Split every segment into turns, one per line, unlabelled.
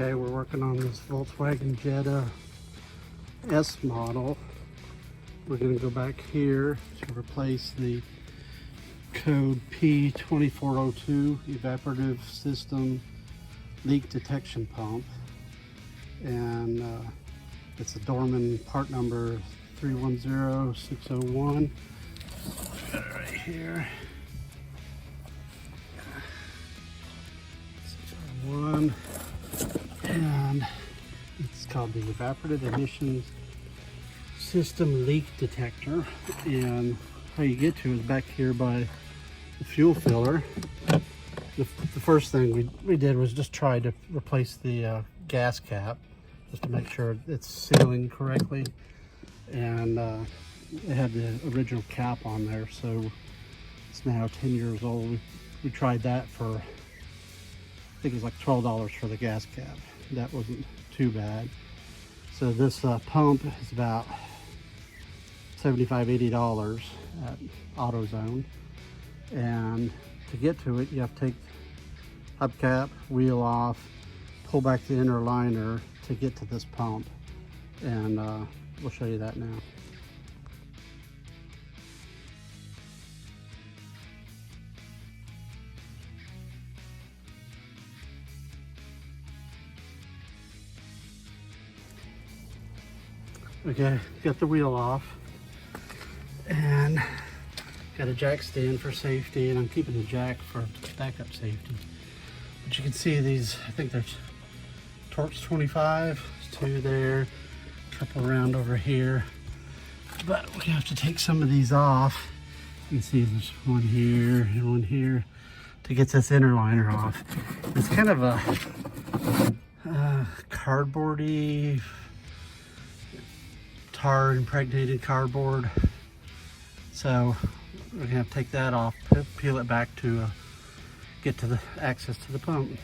Okay, we're working on this Volkswagen Jetta S model. We're going to go back here to replace the code P2402 evaporative system leak detection pump, and it's a Dorman part number 310601. Got it right here. 601, and it's called the evaporative emissions system leak detector. And how you get to it is back here by the fuel filler. The first thing we did was just try to replace the gas cap just to make sure it's sealing correctly, and it had the original cap on there, so it's now 10 years old. We tried that for, I think it was like $12 for the gas cap. That wasn't too bad. So this pump is about $75–80 at AutoZone, and to get to it you have to take hubcap, wheel off, pull back the inner liner to get to this pump, and we'll show you that now. Okay, got the wheel off and got a jack stand for safety, and I'm keeping the jack for backup safety. But you can see these, I think there's Torx 25, 2 there, a couple around over here. But we have to take some of these off. You can see there's one here and one here to get this inner liner off. It's kind of a cardboardy, tar impregnated cardboard. So we're gonna have to take that off, peel it back to get to the access to the pump.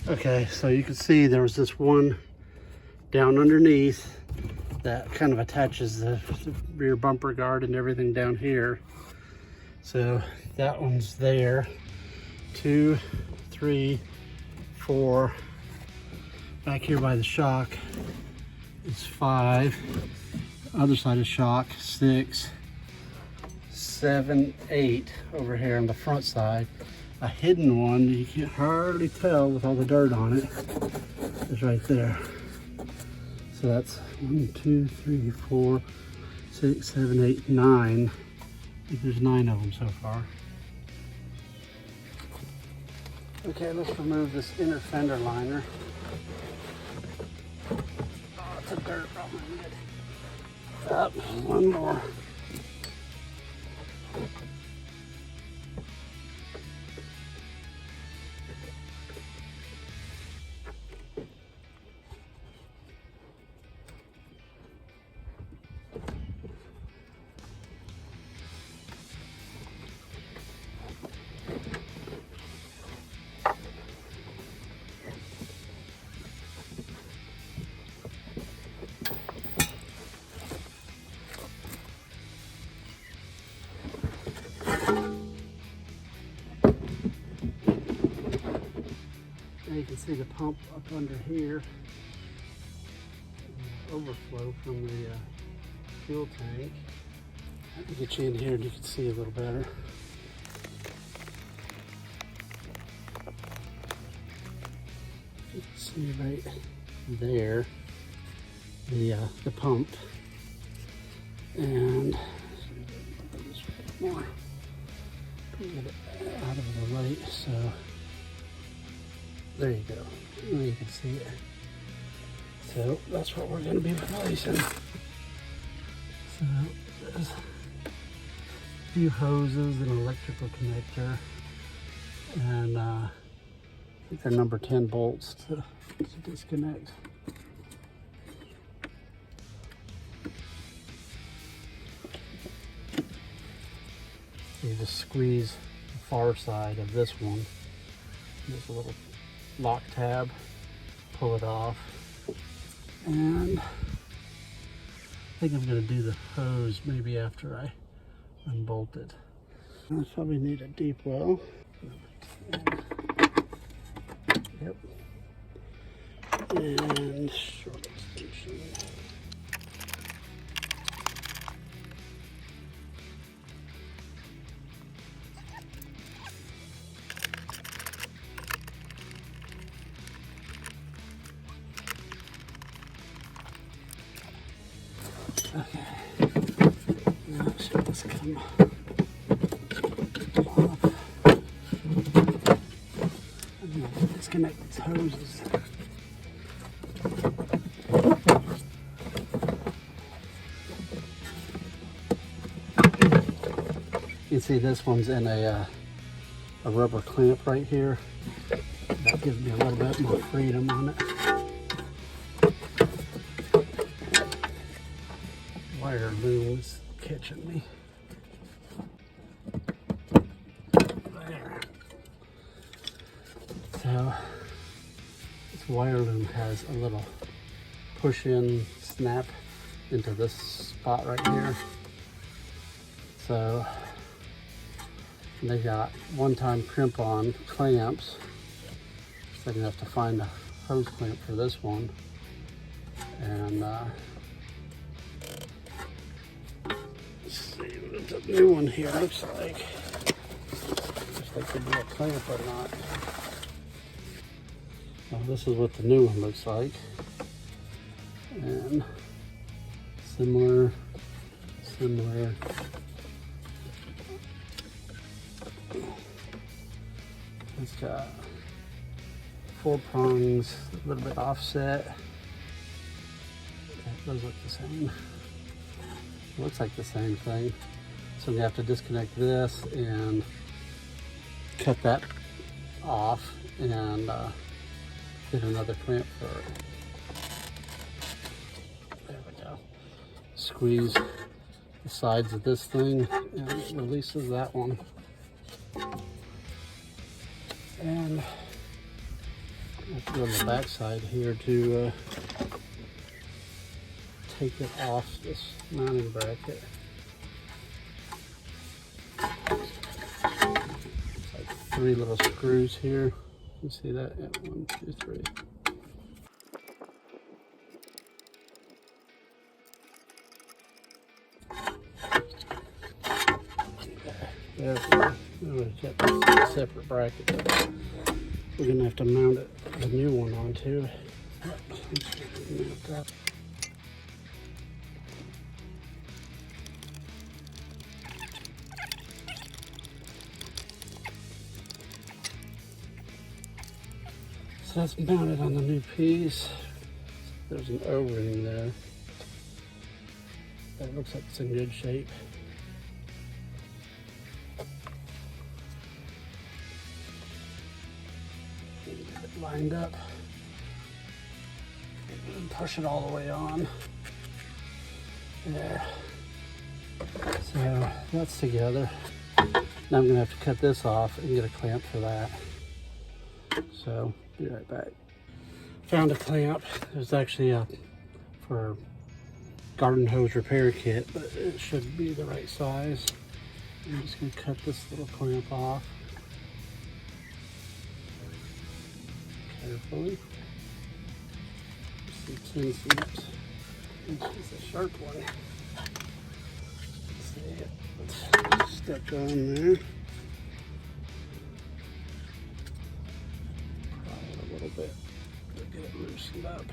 Okay, so you can see there was this one down underneath that kind of attaches the rear bumper guard and everything down here. So that one's there. 2, 3, 4. Back here by the shock is 5. Other side of shock, 6, 7, 8 over here on the front side. A hidden one you can't hardly tell with all the dirt on it is right there. So that's 1, 2, 3, 4, 6, 7, 8, 9. I think there's 9 of them so far. Okay, let's remove this inner fender liner. Oh, it's a dirt on my head. Up, one more. Now you can see the pump up under here, overflow from the fuel tank. Let me get you in here and you can see a little better. You can see right there the pump, and more. Get it out of the light, so there you go. Now you can see it. So that's what we're going to be replacing. So there's a few hoses, an electrical connector, and I think they're number 10 bolts to disconnect. You just squeeze the far side of this one. There's a little lock tab, pull it off, and I think I'm going to do the hose maybe after I unbolt it. I probably need a deep well. Yep. And short extension. Okay. Now should this come off? I'm gonna disconnect these hoses. You can see this one's in a rubber clamp right here. That gives me a little bit more freedom on it. Wire loom is catching me. There. So this wire loom has a little push-in snap into this spot right here. So they got one-time crimp-on clamps. So I'm gonna have to find a hose clamp for this one. And let's see what the new one here looks like. If there could be a clamp or not. Well, this is what the new one looks like. And similar. It's got 4 prongs, a little bit offset. Those look the same. Looks like the same thing. So we have to disconnect this and cut that off and get another clamp for it. There we go. Squeeze the sides of this thing and it releases that one. And I have to go to the back side here to take it off this mounting bracket. It's like 3 little screws here. You see that? Yeah, 1, 2, 3. There we go. I'm going to get a separate bracket that we're going to have to mount it, the new one onto. Mount that. So that's mounted on the new piece. There's an O-ring there. That looks like it's in good shape. Get it lined up and push it all the way on. There. So that's together. Now I'm gonna have to cut this off and get a clamp for that. So be right back. Found a clamp. There's actually a for garden hose repair kit, but it should be the right size. I'm just gonna cut this little clamp off carefully. See 10 cents. It's a sharp one. See it. Let's step on there. Probably a little bit to get it loosened up.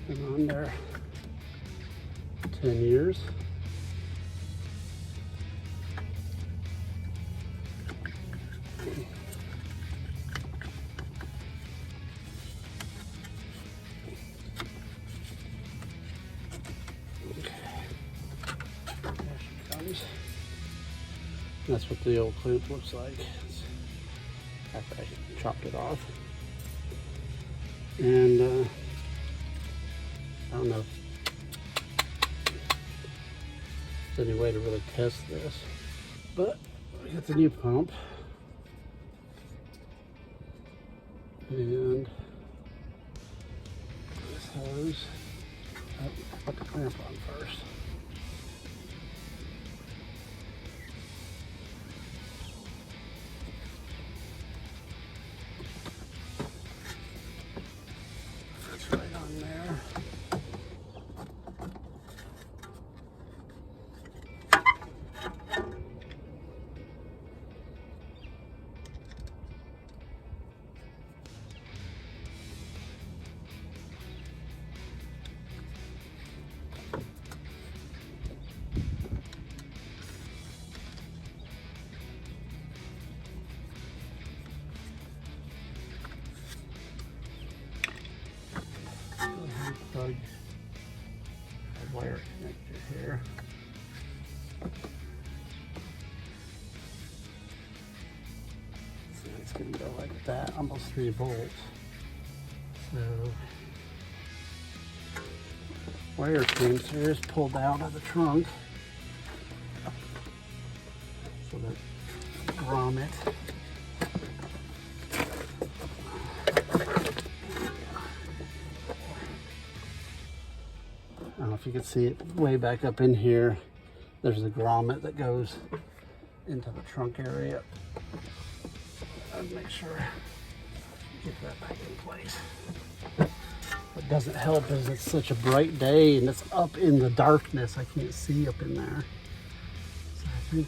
Been on there 10 years. That's what the old clamp looks like after I chopped it off. And I don't know if there's any way to really test this, but we got the new pump and this hose. I'll put the clamp on first. unplug a wire connector here. So it's going to go like that, almost 3 volts. So wire transfer is pulled out of the trunk. So that grommet. I don't know if you can see it way back up in here. There's a grommet that goes into the trunk area. I'd make sure get that back in place. What doesn't help is it's such a bright day and it's up in the darkness. I can't see up in there. So I think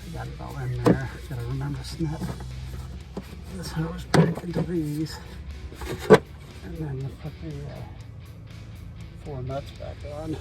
I got it all in there. Gotta remember to snap this hose back into these. And then you put the 4 nuts back on.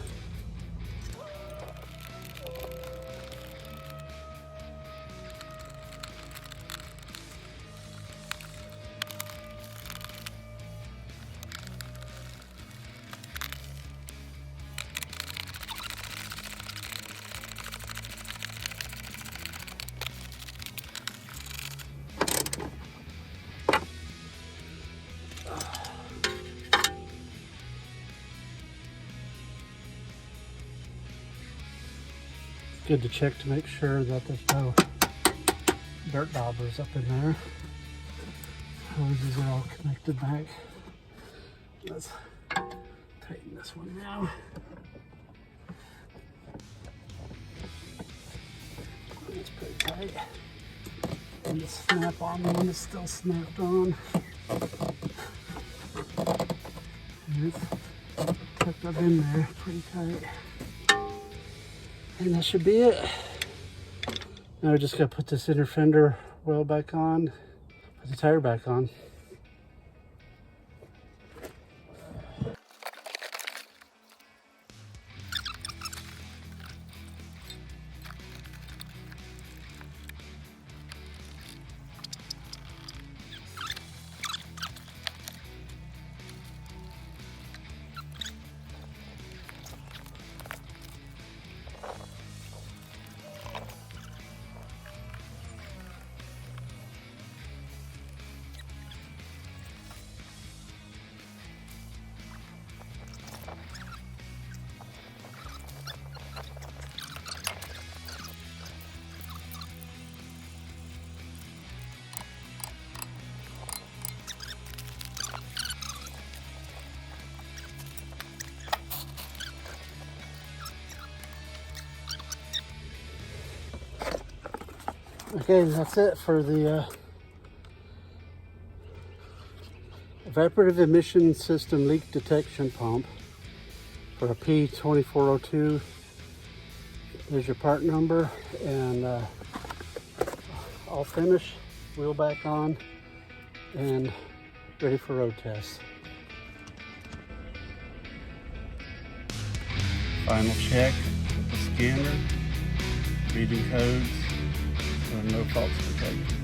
Good to check to make sure that there's no dirt daubers up in there. Hoses are all connected back. Let's tighten this one now. It's pretty tight. And the snap-on one is still snapped on. And it's tucked up in there pretty tight. And that should be it. Now I just gotta put this inner fender well back on, put the tire back on. Okay, that's it for the evaporative emission system leak detection pump for a P2402. There's your part number, and all finished, wheel back on, and ready for road tests. Final check with the scanner, reading codes, so no faults detected.